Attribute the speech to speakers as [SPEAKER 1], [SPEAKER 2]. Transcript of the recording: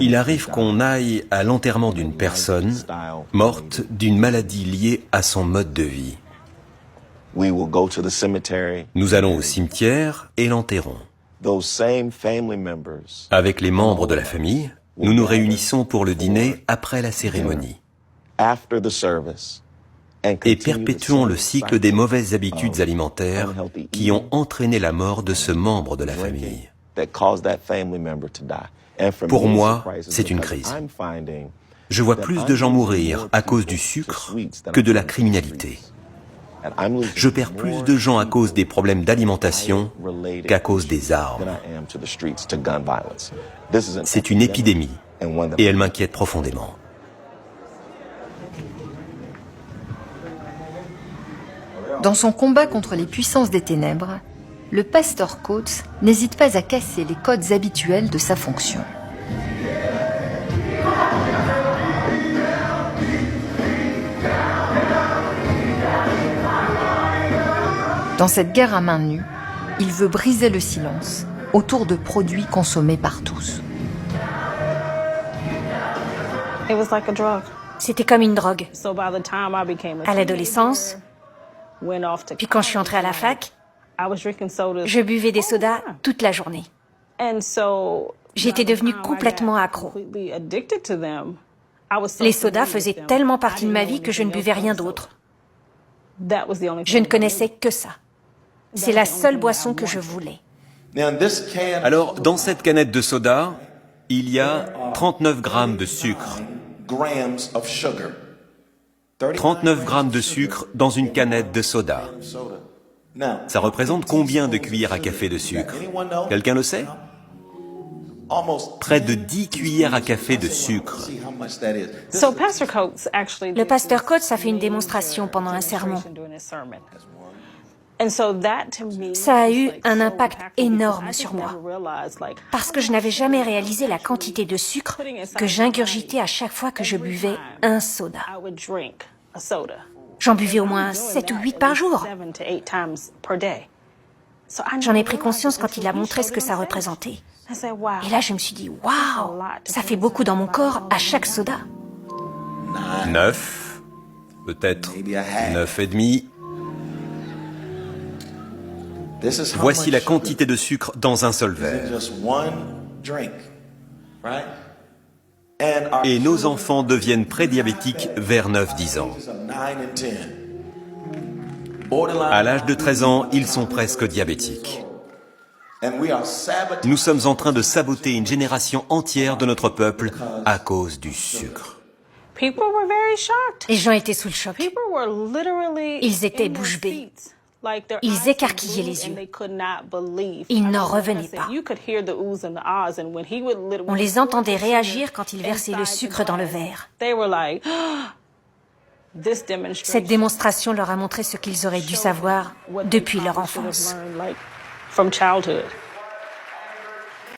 [SPEAKER 1] Il arrive qu'on aille à l'enterrement d'une personne morte d'une maladie liée à son mode de vie. Nous allons au cimetière et l'enterrons. Avec les membres de la famille, nous nous réunissons pour le dîner après la cérémonie et perpétuons le cycle des mauvaises habitudes alimentaires qui ont entraîné la mort de ce membre de la famille. Pour moi, c'est une crise. Je vois plus de gens mourir à cause du sucre que de la criminalité. Je perds plus de gens à cause des problèmes d'alimentation qu'à cause des armes. C'est une épidémie et elle m'inquiète profondément.
[SPEAKER 2] Dans son combat contre les puissances des ténèbres, le pasteur Coates n'hésite pas à casser les codes habituels de sa fonction. Dans cette guerre à main nue, il veut briser le silence autour de produits consommés par tous.
[SPEAKER 3] C'était comme une drogue. À l'adolescence, puis quand je suis entrée à la fac, je buvais des sodas toute la journée. J'étais devenue complètement accro. Les sodas faisaient tellement partie de ma vie que je ne buvais rien d'autre. Je ne connaissais que ça. C'est la seule boisson que je voulais.
[SPEAKER 1] Alors, dans cette canette de soda, il y a 39 grammes de sucre. 39 grammes de sucre dans une canette de soda. Ça représente combien de cuillères à café de sucre? Quelqu'un le sait? Près de 10 cuillères à café de sucre.
[SPEAKER 3] Le pasteur Coates a fait une démonstration pendant un sermon. Ça a eu un impact énorme sur moi, parce que je n'avais jamais réalisé la quantité de sucre que j'ingurgitais à chaque fois que je buvais un soda. J'en buvais au moins 7 ou 8 par jour. J'en ai pris conscience quand il a montré ce que ça représentait. Et là, je me suis dit, waouh, ça fait beaucoup dans mon corps à chaque soda.
[SPEAKER 1] 9, peut-être 9 et demi. Voici la quantité de sucre dans un seul verre. Et nos enfants deviennent prédiabétiques vers 9-10 ans. À l'âge de 13 ans, ils sont presque diabétiques. Nous sommes en train de saboter une génération entière de notre peuple à cause du sucre.
[SPEAKER 3] Les gens étaient sous le choc. Ils étaient bouche bée. Ils écarquillaient les yeux. Ils n'en revenaient pas. On les entendait réagir quand ils versaient le sucre dans le verre. Cette démonstration leur a montré ce qu'ils auraient dû savoir depuis leur enfance.